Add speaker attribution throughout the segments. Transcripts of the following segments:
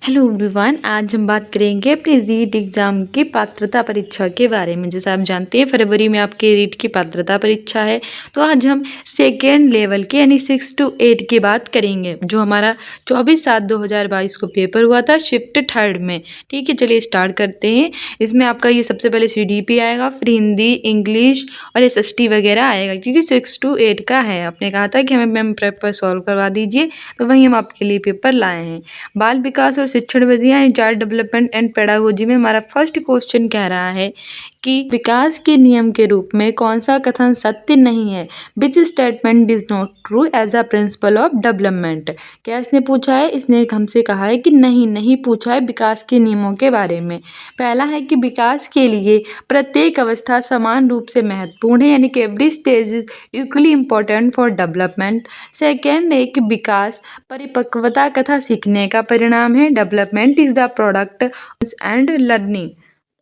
Speaker 1: Hello everyone, आज हम बात करेंगे अपनी रीट एग्ज़ाम की पात्रता परीक्षा के बारे में। जैसा आप जानते हैं फरवरी में आपकी रीट की पात्रता परीक्षा है, तो आज हम सेकेंड लेवल की यानी 6 to 8 की बात करेंगे, जो हमारा 24/7/2022 को पेपर हुआ था शिफ्ट थर्ड में। ठीक है, चलिए स्टार्ट करते हैं। इसमें आपका ये सबसे पहले CDP आएगा, फिर हिंदी, इंग्लिश और SST वगैरह आएगा, क्योंकि 6 to 8 का है। आपने कहा था कि हमें मैम पेपर सॉल्व करवा दीजिए, तो वहीं हम आपके लिए पेपर लाए हैं। बाल विकास और शिक्षण विधि यानी चाइल्ड डेवलपमेंट एंड पेडागोजी में हमारा फर्स्ट क्वेश्चन कह रहा है कि विकास के नियम के रूप में कौन सा कथन सत्य नहीं है। Which statement is not true as a principle of development. क्या इसने पूछा है? इसने हमसे कहा है कि नहीं पूछा है विकास के नियमों के बारे में। पहला है कि विकास के लिए प्रत्येक अवस्था समान रूप से महत्वपूर्ण है, यानी कि every stage is equally important for development. Second है कि विकास परिपक्वता तथा सीखने का परिणाम है। Development is the product and learning.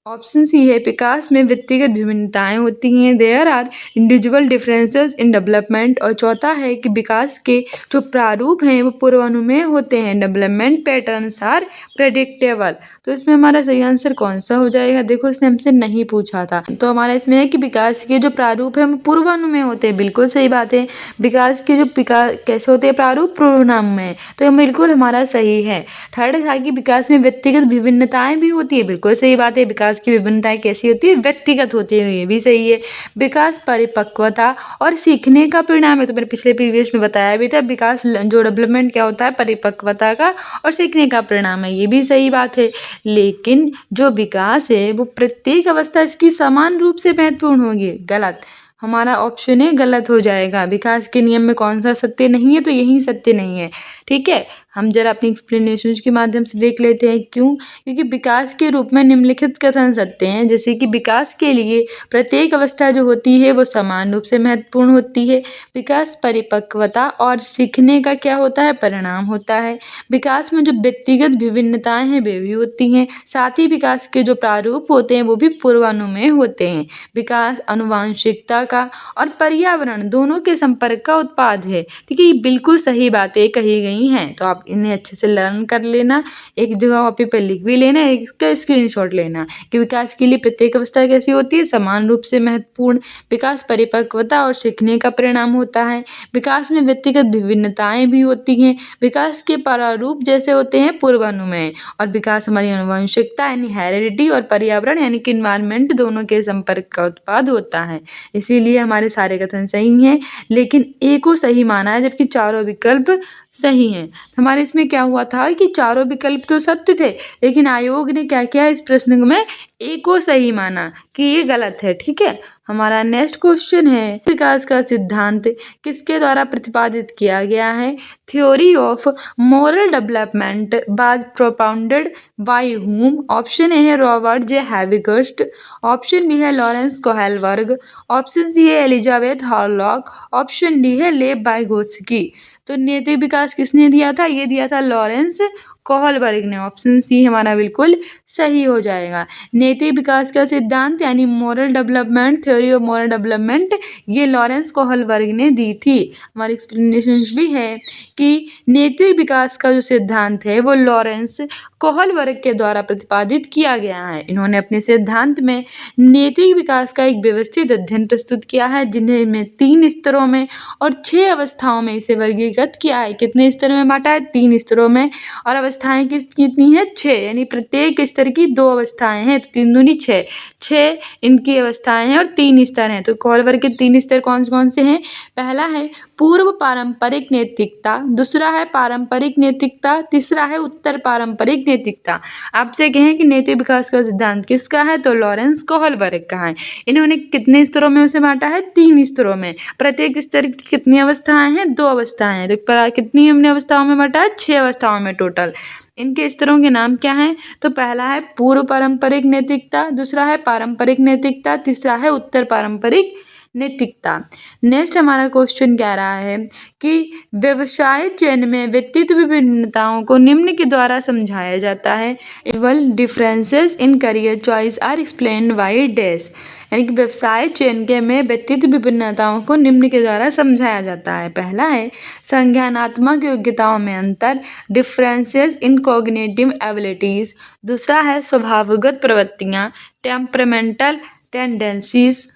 Speaker 1: Option C है विकास में व्यक्तिगत विभिन्नताएं होती हैं, there are individual differences in development. और चौथा है कि विकास के जो प्रारूप हैं वो पूर्वानुमेय होते हैं। Development patterns are predictable. तो इसमें हमारा सही आंसर कौन सा हो जाएगा? देखो, इसने हमसे नहीं पूछा था, तो हमारा इसमें है कि विकास के जो प्रारूप है वो पूर्वानुमेय होते हैं। बिल्कुल सही बात है। विकास के जो कैसे होते हैं प्रारूप? पूर्वानुमेय। तो ये बिल्कुल हमारा सही है। थर्ड है कि विकास में व्यक्तिगत विभिन्नताएं भी होती है। बिल्कुल सही बात है। विकास की विभिन्नताएं कैसी होती है? व्यक्तिगत होती है, ये भी सही है। विकास परिपक्वता और सीखने का परिणाम है, तो मैंने पिछले प्रीवियस में बताया भी था। विकास जो डेवलपमेंट क्या होता है? परिपक्वता का और सीखने का परिणाम है, ये भी सही बात है। लेकिन जो विकास है वो प्रत्येक अवस्था इसकी समान रूप से महत्वपूर्ण होगी। गलत। हमारा ऑप्शन है गलत हो जाएगा। विकास के नियम में कौन सा सत्य नहीं है? तो यही सत्य नहीं है। ठीक है, हम जरा अपनी एक्सप्लेनेशन के माध्यम से देख लेते हैं क्यों। क्योंकि विकास के रूप में निम्नलिखित कथन सत्य हैं, जैसे कि विकास के लिए प्रत्येक अवस्था जो होती है वो समान रूप से महत्वपूर्ण होती है। विकास परिपक्वता और सीखने का क्या होता है? परिणाम होता है। विकास में जो व्यक्तिगत विभिन्नताएं हैं वे भी होती हैं। साथ ही विकास के जो प्रारूप होते हैं वो भी पूर्वानुमेय होते हैं। विकास अनुवांशिकता का और पर्यावरण दोनों के संपर्क का उत्पाद है। ठीक है, ये बिल्कुल सही बातें कही गई हैं, तो आप इन्हें अच्छे से लर्न कर लेना। एक जगह कॉपी पर लिख भी लेना, इसका स्क्रीनशॉट लेना कि विकास के लिए प्रत्येक अवस्था कैसी होती है? समान रूप से महत्वपूर्ण। विकास परिपक्वता और सीखने का परिणाम होता है। विकास में व्यक्तिगत विभिन्नताएं भी होती हैं। विकास के प्रारूप जैसे होते हैं पूर्वानुमेय। और विकास हमारी आनुवंशिकता यानी हेरिडिटी और पर्यावरण यानी कि इन्वायरमेंट दोनों के संपर्क का उत्पाद होता है। इसीलिए हमारे सारे कथन सही हैं, लेकिन एक को सही माना है जबकि चारों विकल्प सही हैं। हमारे इसमें क्या हुआ था कि चारों विकल्प तो सत्य थे, लेकिन आयोग ने क्या किया इस प्रश्न में? एक को सही माना कि ये गलत है। ठीक है, हमारा नेक्स्ट क्वेश्चन है विकास का सिद्धांत किसके द्वारा प्रतिपादित किया गया है? Theory of moral development was propounded by whom? Option A है रॉबर्ट जे हैविगस्ट, ऑप्शन बी है लॉरेंस कोहेलबर्ग, ऑप्शन सी है एलिजाबेथ हॉलॉक, ऑप्शन डी है लेव वाइगोत्स्की। तो नैतिक विकास किसने दिया था? ये दिया था लॉरेंस कोहलबर्ग ने। ऑप्शन सी हमारा बिल्कुल सही हो जाएगा। नैतिक विकास का सिद्धांत यानी moral development, theory of moral development, ये लॉरेंस कोहलबर्ग ने दी थी। हमारी एक्सप्लेनेशन भी है कि नैतिक विकास का जो सिद्धांत है वो लॉरेंस कोहलबर्ग के द्वारा प्रतिपादित किया गया है। इन्होंने अपने सिद्धांत में नैतिक विकास का एक व्यवस्थित अध्ययन प्रस्तुत किया है, जिन्हें में 3 स्तरों में और 6 अवस्थाओं में इसे वर्गीकृत किया है। कितने स्तर में बांटा है? 3 स्तरों में। और अवस्थाएं कितनी है? 6, यानी प्रत्येक स्तर की 2 अवस्थाएं हैं, तो 3 दूनी 6, 6 इनकी अवस्थाएं हैं और 3 स्तर हैं। तो कोहलबर्ग के 3 स्तर कौन कौन से हैं? पहला है पूर्व पारंपरिक नैतिकता, दूसरा है पारंपरिक नैतिकता, तीसरा है उत्तर पारंपरिक नैतिकता। आपसे कहें कि नैतिक विकास का सिद्धांत किसका है? तो लॉरेंस कोहलबर्ग का है। इन्होंने कितने स्तरों में उसे बांटा है? 3 स्तरों में। प्रत्येक स्तर की कितनी अवस्थाएं हैं? 2 अवस्थाएं हैं। तो कितनी हमने अवस्थाओं में बांटा है? 6 अवस्थाओं में टोटल। इनके स्तरों के नाम क्या हैं? तो पहला है पूर्व पारंपरिक नैतिकता, दूसरा है पारंपरिक नैतिकता, तीसरा है उत्तर पारंपरिक नैतिकता। नेक्स्ट हमारा क्वेश्चन कह रहा है कि व्यवसाय चयन में व्यक्तित्व विभिन्नताओं को निम्न के द्वारा समझाया जाता है। Evil differences in career choice are explained by dash, यानी कि व्यवसाय चयन के में व्यक्तित्व विभिन्नताओं को निम्न के द्वारा समझाया जाता है। पहला है संज्ञानात्मक योग्यताओं में अंतर, डिफरेंसेस इन कॉग्निटिव एबिलिटीज। दूसरा है स्वभावगत प्रवृत्तियाँ, टेम्परामेंटल टेंडेंसीज।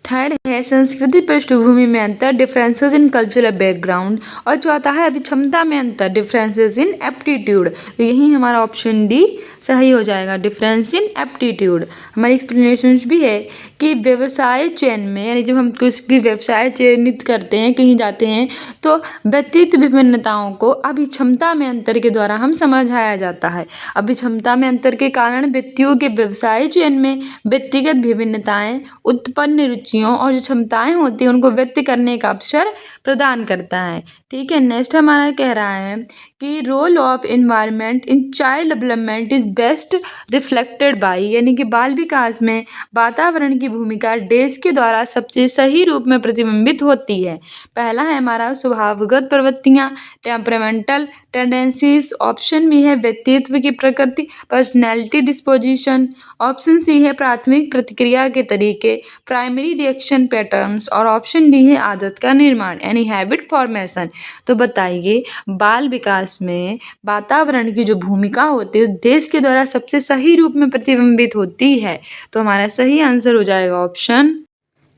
Speaker 1: थर्ड है संस्कृति पृष्ठभूमि में अंतर, डिफरेंसेस इन कल्चरल बैकग्राउंड। और चौथा है अभिक्षमता में अंतर, डिफरेंसेस इन एप्टीट्यूड। तो यही हमारा ऑप्शन डी सही हो जाएगा, डिफरेंस इन एप्टीट्यूड। हमारी एक्सप्लेनेशन भी है कि व्यवसाय चयन में, यानी जब हम कुछ भी व्यवसाय चयनित करते हैं, कहीं जाते हैं, तो व्यक्तित्व विभिन्नताओं को अभिक्षमता में अंतर के द्वारा हम समझाया जाता है। अभिक्षमता में अंतर के कारण व्यक्तियों के व्यवसाय चयन में व्यक्तिगत विभिन्नताएं उत्पन्न रुचियों और जो क्षमताएं होती हैं उनको व्यक्त करने का अवसर प्रदान करता है। ठीक है, नेक्स्ट हमारा कह रहा है कि role of environment in child development is best reflected by, यानी कि बाल विकास में वातावरण की भूमिका देश के द्वारा सबसे सही रूप में प्रतिबिंबित होती है। पहला है हमारा स्वभावगत प्रवृत्तियाँ, टेम्परामेंटल टेंडेंसीज। ऑप्शन बी है व्यक्तित्व की प्रकृति, पर्सनैलिटी डिस्पोजिशन। ऑप्शन सी है प्राथमिक प्रतिक्रिया के तरीके, प्राइमरी रिएक्शन पैटर्न्स। और ऑप्शन डी है आदत का निर्माण, यानी हैबिट फॉर्मेशन। तो बताइए बाल विकास में वातावरण की जो भूमिका होती है देश के द्वारा सबसे सही रूप में प्रतिबिंबित होती है। तो हमारा सही आंसर हो जाएगा ऑप्शन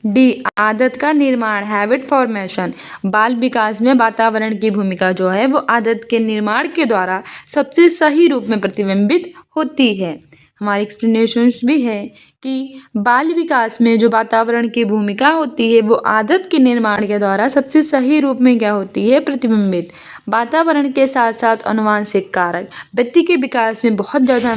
Speaker 1: डी, आदत का निर्माण, हैबिट फॉर्मेशन। बाल विकास में वातावरण की भूमिका जो है वो आदत के निर्माण के द्वारा सबसे सही रूप में प्रतिबिंबित होती है। हमारी एक्सप्लेनेशंस भी है कि बाल विकास में जो वातावरण की भूमिका होती है वो आदत के निर्माण के द्वारा सबसे सही रूप में क्या होती है, प्रतिबिंबित। वातावरण के साथ साथ अनुवांशिक कारक व्यक्ति के विकास में बहुत ज़्यादा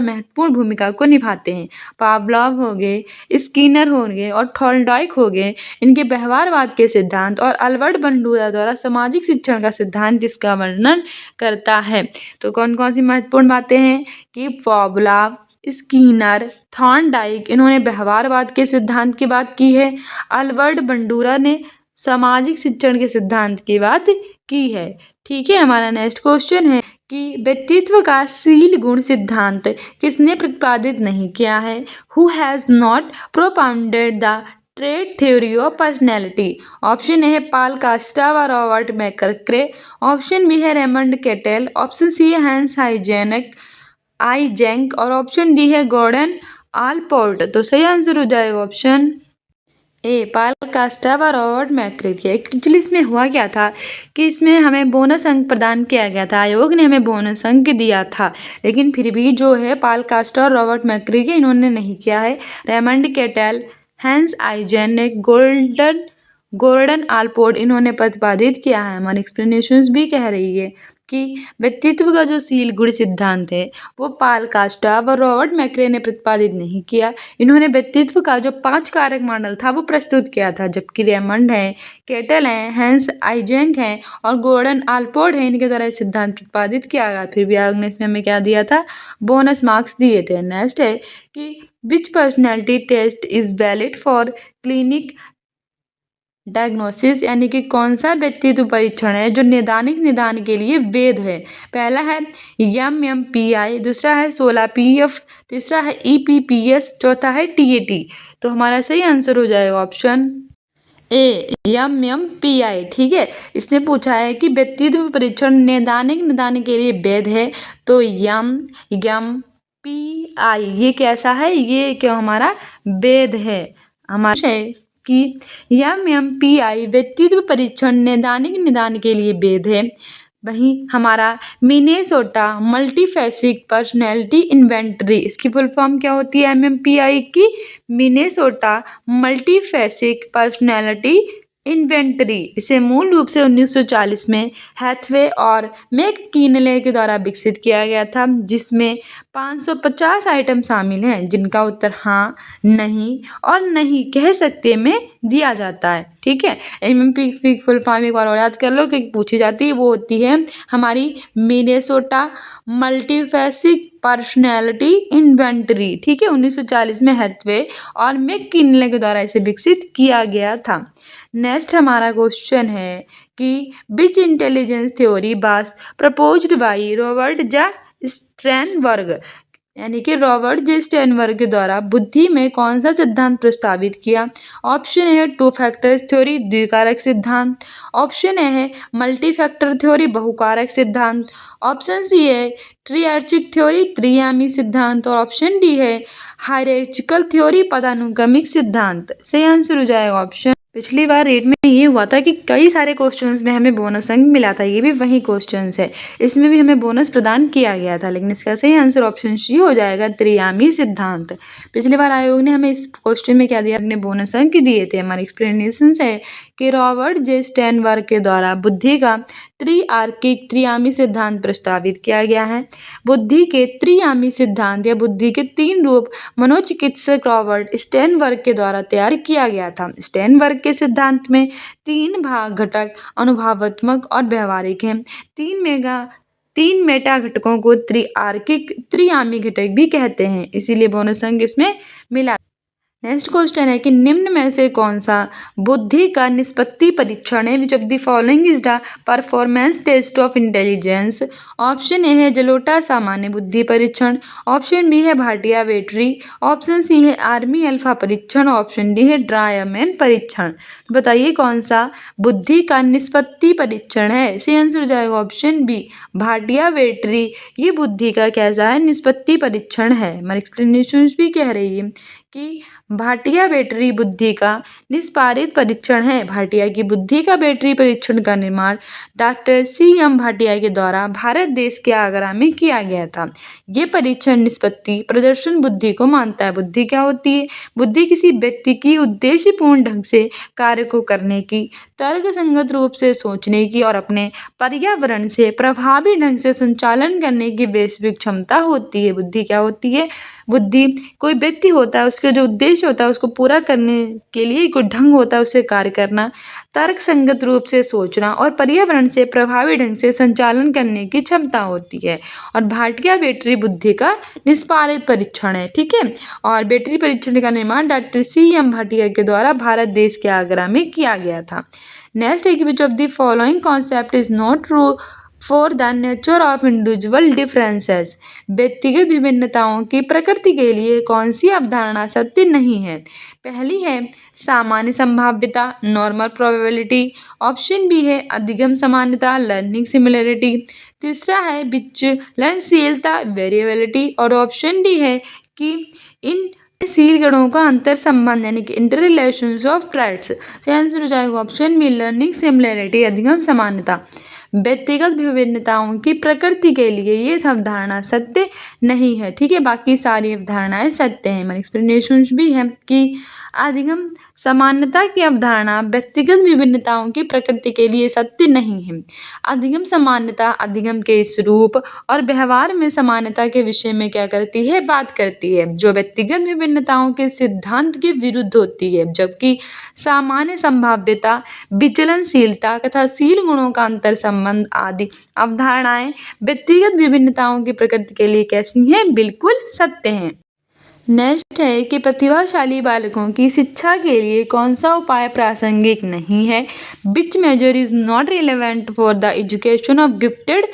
Speaker 1: महत्वपूर्ण भूमिका को निभाते हैं। पावलोव हो गए, स्किनर हो गए और थॉर्नडाइक हो गए, इनके व्यवहारवाद के सिद्धांत और अल्बर्ट बंडूरा द्वारा सामाजिक शिक्षण का सिद्धांत इसका वर्णन करता है। तो कौन कौन सी महत्वपूर्ण बातें हैं कि पावलोव, स्किनर, थॉर्नडाइक इन्होंने व्यवहारवाद के सिद्धांत की बात की है, अल्बर्ट बंडूरा ने सामाजिक शिक्षण के सिद्धांत की बात की है। ठीक है, हमारा नेक्स्ट क्वेश्चन है कि व्यक्तित्व का शील गुण सिद्धांत किसने प्रतिपादित नहीं किया है? Who has not propounded the trade theory of personality. Option A है पाल कास्टा व रॉबर्ट मैकक्रे। ऑप्शन बी है रेमंड केटेल। ऑप्शन सी है हैंस आईजेंक और ऑप्शन डी है गॉर्डन आलपोर्ट। तो सही आंसर हो जाएगा ऑप्शन ए, पाल कास्टा व रॉबर्ट मैकक्रे। एक्चुअली इसमें हुआ क्या था कि इसमें हमें बोनस अंक प्रदान किया गया था, आयोग ने हमें बोनस अंक दिया था, लेकिन फिर भी जो है पाल कास्टा और रॉबर्ट मैकक्रे इन्होंने नहीं किया है। Raymond Cattell, Hans Eysenck, Gordon Allport इन्होंने प्रतिपादित किया है। हमारी एक्सप्लेनेशंस भी कह रही है कि व्यक्तित्व का जो शील गुण सिद्धांत है वो पाल कास्टा व रॉबर्ट मैकक्रे ने प्रतिपादित नहीं किया। इन्होंने व्यक्तित्व का जो 5 कारक मॉडल था वो प्रस्तुत किया था, जबकि रेमंड है, केटल हैं, हैंस आइजेंक हैं और गॉर्डन आलपोर्ट हैं, इनके द्वारा ये सिद्धांत प्रतिपादित किया गया। फिर भी आयोग ने इसमें हमें क्या दिया था, बोनस मार्क्स दिए थे। नेक्स्ट है कि which personality test is valid for clinic diagnosis, यानी कि कौन सा व्यक्तित्व परीक्षण है जो नैदानिक निदान के लिए वैध है? पहला है MMPI, दूसरा है 16PF, तीसरा है EPPS, चौथा है TAT। तो हमारा सही आंसर हो जाएगा ऑप्शन ए, MMPI। ठीक है, इसने पूछा है कि व्यक्तित्व परीक्षण नैदानिक निदान के लिए वैध है, तो MMPI ये कैसा है, ये क्या हमारा वैध है। हमारा है कि MMPI व्यक्तित्व परीक्षण नैदानिक निदान के लिए वैध है। वहीं हमारा मिनेसोटा मल्टीफैसिक पर्सनैलिटी इन्वेंटरी, इसकी फुल फॉर्म क्या होती है MMPI की? Minnesota multiphasic personality inventory. इसे मूल रूप से 1940 में हैथवे और मैककिनले के द्वारा विकसित किया गया था, जिसमें 550 आइटम शामिल हैं, जिनका उत्तर हाँ, नहीं और नहीं कह सकते में दिया जाता है। ठीक है, MMPI फुल फॉर्म एक बार और याद कर लो कि पूछी जाती है, वो होती है हमारी मिनेसोटा मल्टीफैसिक पर्सनैलिटी इन्वेंटरी, ठीक है, 1940 में हैथवे और मैककिनले के द्वारा इसे विकसित किया गया था। नेक्स्ट हमारा क्वेश्चन है कि which intelligence theory was proposed by Robert J Sternberg, यानी कि रॉबर्ट जे स्टेनबर्ग के द्वारा बुद्धि में कौन सा सिद्धांत प्रस्तावित किया। ऑप्शन ए है टू फैक्टर्स थ्योरी, द्विकारक सिद्धांत। ऑप्शन ए है मल्टी फैक्टर थ्योरी, बहुकारक सिद्धांत। ऑप्शन सी है ट्रिआर्चिक थ्योरी, त्रियामी सिद्धांत। और ऑप्शन डी है हायरार्चिकल थ्योरी, पदानुक्रमिक सिद्धांत। सही आंसर हो जाएगा ऑप्शन। पिछली बार रेट में ये हुआ था कि कई सारे क्वेश्चंस में हमें बोनस अंक मिला था, ये भी वही क्वेश्चंस है, इसमें भी हमें बोनस प्रदान किया गया था, लेकिन इसका सही आंसर ऑप्शन सी हो जाएगा, त्रियामी सिद्धांत। पिछली बार आयोग ने हमें इस क्वेश्चन में क्या दिया, अपने बोनस अंक दिए थे। हमारे एक्सप्लेनेशन है कि रॉबर्ट जे स्टेनबर्ग के द्वारा बुद्धि का त्रिआर्किक त्रियामी सिद्धांत प्रस्तावित किया गया है। बुद्धि के त्रियामी सिद्धांत या बुद्धि के 3 रूप मनोचिकित्सक रॉबर्ट स्टेनबर्ग के द्वारा तैयार किया गया था। स्टेनबर्ग के सिद्धांत में 3 भाग घटक अनुभवात्मक और व्यवहारिक हैं। 3 मेटा घटकों को त्रिआर्किक त्रियामी घटक भी कहते हैं, इसीलिए बोनस अंक इसमें मिला। नेक्स्ट क्वेश्चन है कि निम्न में से कौन सा बुद्धि का निष्पत्ति परीक्षण है, which of the following is the performance test of intelligence. Option A है जलोटा सामान्य बुद्धि परीक्षण। ऑप्शन बी है भाटिया बैटरी। ऑप्शन सी है आर्मी अल्फा परीक्षण। ऑप्शन डी है ड्रायमैन परीक्षण। तो बताइए कौन सा बुद्धि का निष्पत्ति परीक्षण है। सही आंसर हो जाएगा ऑप्शन बी, भाटिया बैटरी। ये बुद्धि का कैसा है, निष्पत्ति परीक्षण है। हमारी एक्सप्लेनेशन भी कह रही है कि भाटिया बैटरी बुद्धि का निष्पादित परीक्षण है। भाटिया की बुद्धि का बैटरी परीक्षण का निर्माण डॉक्टर C.M. भाटिया के द्वारा भारत देश के आगरा में किया गया था। ये परीक्षण निष्पत्ति प्रदर्शन बुद्धि को मानता है। बुद्धि क्या होती है, बुद्धि किसी व्यक्ति की उद्देश्यपूर्ण ढंग से कार्य को करने की, तर्क संगत रूप से सोचने की और अपने पर्यावरण से प्रभावी ढंग से संचालन करने की वैश्विक क्षमता होती है। बुद्धि क्या होती है, बुद्धि कोई व्यक्ति होता है, उसका जो उद्देश्य होता है उसको पूरा करने के लिए कोई ढंग होता है, उससे कार्य करना, तर्क संगत रूप से सोचना और पर्यावरण से प्रभावी ढंग से संचालन करने की क्षमता होती है। और भाटिया बैटरी बुद्धि का निष्पादित परीक्षण है, ठीक है। और बैटरी परीक्षण का निर्माण डॉक्टर C.M. भाटिया के द्वारा भारत देश के आगरा में किया गया था। नेक्स्ट है कि which of the following concept is not true for the nature of individual differences. व्यक्तिगत विभिन्नताओं की प्रकृति के लिए कौन सी अवधारणा सत्य नहीं है। पहली है सामान्य संभाव्यता, नॉर्मल प्रोबेबिलिटी। ऑप्शन बी है अधिगम समानता, लर्निंग सिमिलरिटी। तीसरा है विचलनशीलता, वेरिएबिलिटी। और ऑप्शन डी है कि इन शील गणों का अंतर संबंध, यानी कि इंटर रिलेशंस ऑफ ट्रेड्स। सही आंसर हो जाएगा ऑप्शन बी, लर्निंग सिमिलरिटी, अधिगम समानता। व्यक्तिगत विभिन्नताओं की प्रकृति के लिए ये अवधारणा सत्य नहीं है, ठीक है, बाकी सारी अवधारणाएं सत्य हैं। हमारी एक्सप्लेनेशन भी है कि अधिगम समानता की अवधारणा व्यक्तिगत विभिन्नताओं की प्रकृति के लिए सत्य नहीं है। अधिगम समानता अधिगम के स्वरूप और व्यवहार में समानता के विषय में क्या करती है, बात करती है, जो व्यक्तिगत विभिन्नताओं के सिद्धांत के विरुद्ध होती है। जबकि सामान्य संभाव्यता, विचलनशीलता तथा शील गुणों का अंतर संबंध आदि अवधारणाएं व्यक्तिगत विभिन्नताओं की प्रकृति के लिए कैसी हैं, बिल्कुल सत्य हैं। नेक्स्ट है कि प्रतिभाशाली बालकों की शिक्षा के लिए कौन सा उपाय प्रासंगिक नहीं है। Which measure is not relevant for the education of gifted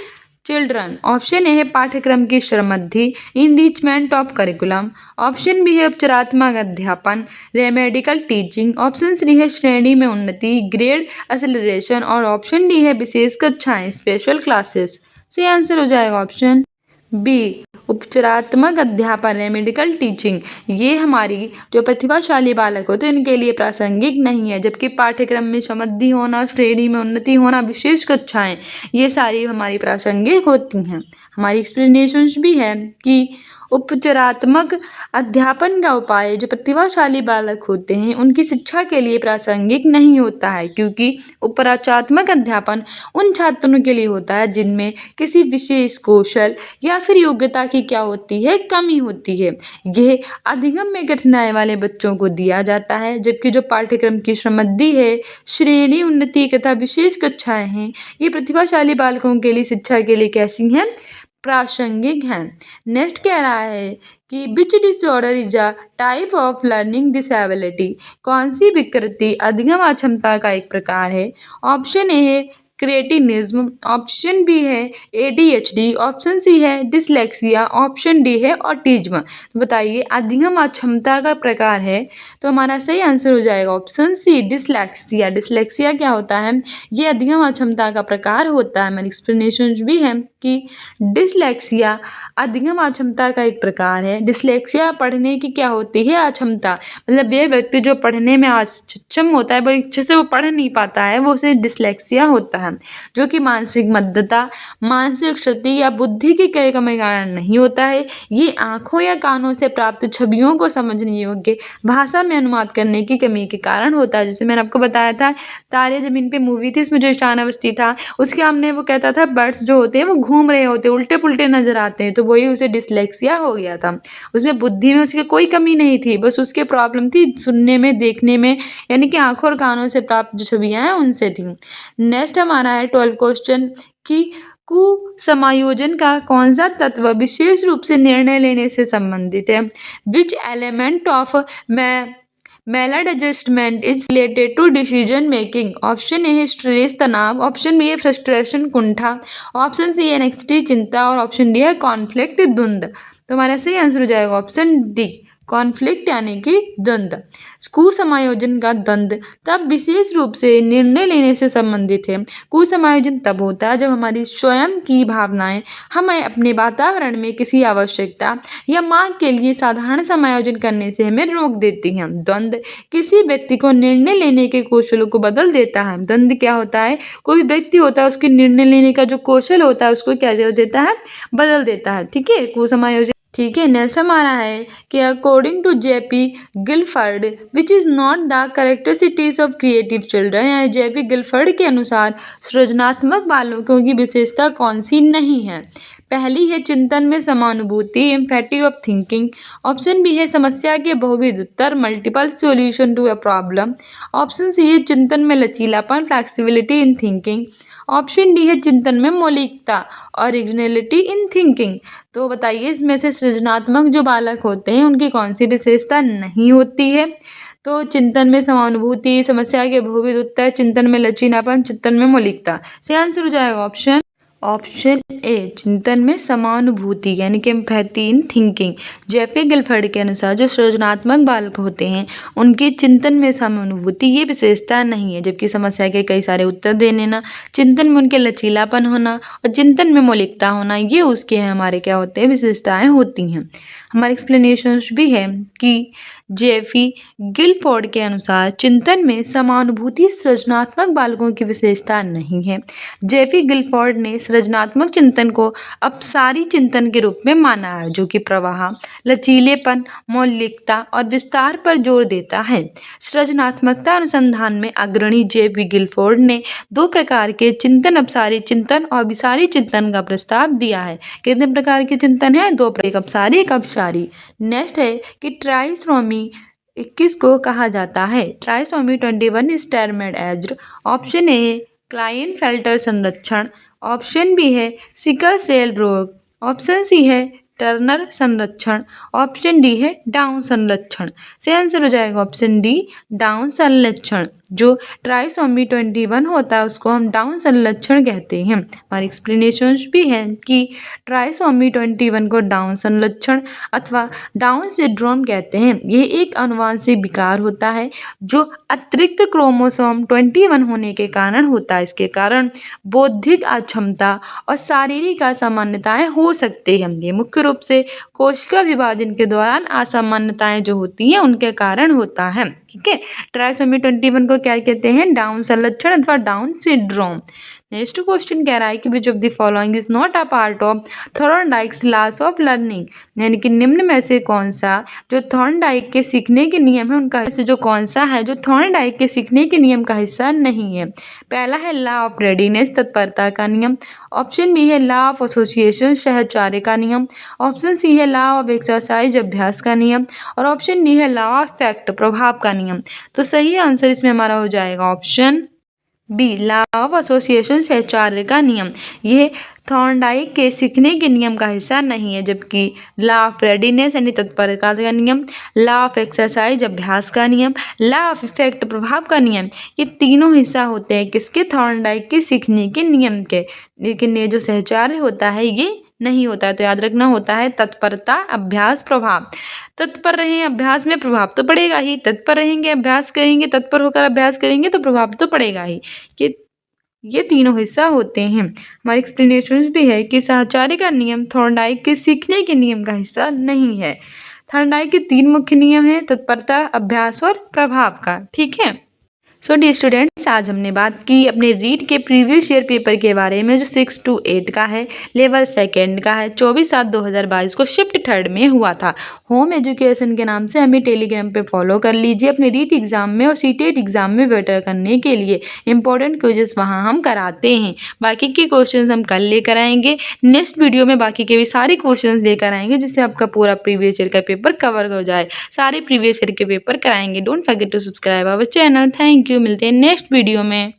Speaker 1: children. Option A है पाठ्यक्रम की श्रमद्धि, enrichment of curriculum. Option B है उपचारात्मक अध्यापन, रेमेडिकल टीचिंग। ऑप्शन सी है श्रेणी में उन्नति, ग्रेड एक्सेलरेशन। और ऑप्शन डी है विशेष कक्षाएं, स्पेशल क्लासेस। सही आंसर हो जाएगा ऑप्शन बी, उपचारात्मक अध्यापन, रेमेडिकल टीचिंग। ये हमारी जो प्रतिभाशाली बालक होते हैं इनके लिए प्रासंगिक नहीं है, जबकि पाठ्यक्रम में समृद्धि होना, श्रेणी में उन्नति होना, विशेष कक्षाएं, ये सारी हमारी प्रासंगिक होती हैं। हमारी एक्सप्लेनेशन भी है कि उपचारात्मक अध्यापन का उपाय जो प्रतिभाशाली बालक होते हैं उनकी शिक्षा के लिए प्रासंगिक नहीं होता है, क्योंकि उपचारात्मक अध्यापन उन छात्रों के लिए होता है जिनमें किसी विशेष कौशल या फिर योग्यता की क्या होती है, कमी होती है। यह अधिगम में कठिनाई वाले बच्चों को दिया जाता है, जबकि जो पाठ्यक्रम की समृद्धि है, श्रेणी उन्नति तथा विशेष कक्षाएं हैं, ये प्रतिभाशाली बालकों के लिए शिक्षा के लिए कैसी हैं, प्रासंगिक हैं। नेक्स्ट कह रहा है कि which disorder is a type of learning disability, कौन सी विकृति अधिगम अक्षमता का एक प्रकार है। ऑप्शन ए है क्रिएटिनिज्म, ऑप्शन बी है ADHD, ऑप्शन सी है डिसलेक्सिया, ऑप्शन डी है ऑटिज्म। तो बताइए अधिगम अक्षमता का प्रकार है, तो हमारा सही आंसर हो जाएगा ऑप्शन सी डिसलेक्सिया। डिसलेक्सिया क्या होता है, ये अधिगम अक्षमता का प्रकार होता है। हमारी एक्सप्लेनेशन भी है कि डिसलेक्सिया अधिगम अक्षमता का एक प्रकार है। डिसलेक्सिया पढ़ने की क्या होती है, अक्षमता, मतलब ये व्यक्ति जो पढ़ने में अक्षम होता है, वो अच्छे से वो पढ़ नहीं पाता है, वो उसे डिसलेक्सिया होता है, जो कि मानसिक मंदता, मानसिक क्षति या बुद्धि की कई कमी कारण नहीं होता है। ये आँखों या कानों से प्राप्त छवियों को समझने योग्य भाषा में अनुवाद करने की कमी के कारण होता है। जैसे मैंने आपको बताया था तारे ज़मीन पे मूवी थी, इसमें जो ईशान अवस्थी था उसके सामने वो कहता था बर्ड्स जो होते हैं वो घूम रहे होते हैं, उल्टे पुल्टे नजर आते हैं, तो वही उसे डिसलेक्सिया हो गया था। उसमें बुद्धि में उसकी कोई कमी नहीं थी, बस उसके प्रॉब्लम थी सुनने में, देखने में, यानी कि आँखों और कानों से प्राप्त जो छवियाँ हैं उनसे थी। नेक्स्ट हमारा है 12 क्वेश्चन कि कुसमायोजन का कौन सा तत्व विशेष रूप से निर्णय लेने से संबंधित है। Which element of maladjustment is related to decision making। Option A है स्ट्रेस तनाव, ऑप्शन बी है फ्रस्ट्रेशन कुंठा, ऑप्शन सी है एंग्जायटी चिंता, और ऑप्शन डी है कॉन्फ्लिक्ट द्वंद्व। तो हमारा सही आंसर हो जाएगा ऑप्शन डी कॉन्फ्लिक्ट यानी कि द्वंद्व। कुसमायोजन का द्वंद्व तब विशेष रूप से निर्णय लेने से संबंधित है। कुसमायोजन तब होता है जब हमारी स्वयं की भावनाएं हमें अपने वातावरण में किसी आवश्यकता या मांग के लिए साधारण समायोजन करने से हमें रोक देती हैं। द्वंद्व किसी व्यक्ति को निर्णय लेने के कौशलों को बदल देता है। द्वंद्व क्या होता है, कोई व्यक्ति होता है उसके निर्णय लेने का जो कौशल होता है उसको क्या कर देता है, बदल देता है। ठीक है, कुसमायोजन। ठीक है, नेक्स्ट हमारा है कि according to JP Guilford which is not the characteristics of creative children, यानी JP गिलफर्ड के अनुसार सृजनात्मक बालकों की विशेषता कौन सी नहीं है। पहली है चिंतन में समानुभूति, empathy of thinking, option B है समस्या के बहुविध उत्तर, multiple solution to a problem, option C है चिंतन में लचीलापन, flexibility in thinking, option D है चिंतन में मौलिकता, ओरिजिनलिटी इन थिंकिंग। तो बताइए इसमें से सृजनात्मक जो बालक होते हैं उनकी कौन सी विशेषता नहीं होती है। तो चिंतन में समानुभूति, समस्या के बहुविध उत्तर, चिंतन में लचीलापन, चिंतन में मौलिकता। सही आंसर हो जाएगा ऑप्शन ए चिंतन में समानुभूति यानी कि empathy in thinking. JP Guilford के अनुसार जो सृजनात्मक बालक होते हैं उनकी चिंतन में समानुभूति ये विशेषता नहीं है, जबकि समस्या के कई सारे उत्तर देने ना, चिंतन में उनके लचीलापन होना और चिंतन में मौलिकता होना, ये उसके हमारे क्या होते हैं, विशेषताएं होती हैं। हमारे एक्सप्लेनेशन भी है कि JP गिलफोर्ड के अनुसार चिंतन में समानुभूति सृजनात्मक बालकों की विशेषता नहीं है। JP गिलफोर्ड ने सृजनात्मक चिंतन को अपसारी चिंतन के रूप में माना है, जो कि प्रवाह, लचीलेपन, मौलिकता और विस्तार पर जोर देता है। सृजनात्मकता अनुसंधान में अग्रणी JP गिलफोर्ड ने दो प्रकार के चिंतन, अपसारी चिंतन और विसारी चिंतन का प्रस्ताव दिया है। कितने प्रकार के चिंतन है, दो, एक अपसारी एक अभिसारी। नेक्स्ट है कि ट्राइसोमी 21 को कहा जाता है। Trisomy 21 is termed as, option A है क्लाइनफेल्टर संरक्षण, ऑप्शन बी है सिकल सेल रोग, ऑप्शन सी है टर्नर संरक्षण, ऑप्शन डी है डाउन संरक्षण। सही आंसर हो जाएगा ऑप्शन डी डाउन संरक्षण। जो ट्राइसोमी 21 होता है उसको हम डाउन संलक्षण कहते हैं। हमारी एक्सप्लेनेशन भी है कि ट्राइसोमी 21 को डाउन संलक्षण अथवा डाउन सिंड्रोम कहते हैं। ये एक आनुवंशिक विकार होता है जो अतिरिक्त क्रोमोसोम 21 होने के कारण होता है। इसके कारण बौद्धिक अक्षमता और शारीरिक असामान्यताएं हो सकती हैं। ये मुख्य रूप से कोशिका विभाजन के दौरान असामान्यताएं जो होती हैं उनके कारण होता है। ठीक है, ट्राइसोमी 21 को क्या कहते हैं, डाउन संलक्षण अथवा डाउन सिंड्रोम। नेक्स्ट क्वेश्चन कह रहा है कि which of the following is not a part of Thorndike's laws of learning, यानी कि निम्न में से कौन सा जो थॉर्नडाइक के सीखने के नियम है उनका हिस्सा, जो कौन सा है जो थॉर्नडाइक के सीखने के नियम का हिस्सा नहीं है। पहला है लॉ ऑफ रेडीनेस, तत्परता का नियम, ऑप्शन बी है लॉ ऑफ एसोसिएशन, सहचार्य का नियम, ऑप्शन सी है लॉ ऑफ एक्सरसाइज, अभ्यास का नियम, और ऑप्शन डी है लॉ ऑफ इफेक्ट, प्रभाव का नियम। तो सही आंसर इसमें हमारा हो जाएगा option B law of association, सहचार्य का नियम। यह थॉर्नडाइक के सीखने के नियम का हिस्सा नहीं है, जबकि लॉ ऑफ रेडीनेस यानी तत्परता का नियम, लॉ ऑफ एक्सरसाइज अभ्यास का नियम, लॉ ऑफ इफेक्ट प्रभाव का नियम, ये तीनों हिस्सा होते हैं किसके? थॉर्नडाइक के सीखने के नियम के। लेकिन ये जो सहचार्य होता है ये नहीं होता है, तो याद रखना होता है तत्परता अभ्यास प्रभाव। तत्पर रहें अभ्यास में प्रभाव तो पड़ेगा ही, तत्पर रहेंगे अभ्यास करेंगे, तत्पर होकर अभ्यास करेंगे तो प्रभाव तो पड़ेगा ही। ये तीनों हिस्सा होते हैं। हमारे एक्सप्लेनेशन भी है कि सहचार्य का नियम थॉर्नडाइक के सीखने के नियम का हिस्सा नहीं है। थॉर्नडाइक के 3 मुख्य नियम हैं, तत्परता अभ्यास और प्रभाव का। ठीक है। सो डियर स्टूडेंट्स, आज हमने बात की अपने रीट के प्रीवियस ईयर पेपर के बारे में जो 6 to 8 का है, लेवल सेकेंड का है, 24/7/2022 को शिफ्ट 3rd में हुआ था। होम एजुकेशन के नाम से हमें टेलीग्राम पे फॉलो कर लीजिए। अपने रीट एग्जाम में और सीटेट एग्जाम में बेटर करने के लिए इंपॉर्टेंट क्विजेस वहाँ हम कराते हैं। बाकी के क्वेश्चंस हम कल लेकर आएंगे। नेक्स्ट वीडियो में बाकी के भी सारे क्वेश्चंस लेकर आएंगे जिससे आपका पूरा प्रीवियस ईयर का पेपर कवर हो जाए। सारे प्रीवियस ईयर के पेपर कराएंगे। Don't forget to subscribe our channel. Thank you. मिलते हैं नेक्स्ट वीडियो में।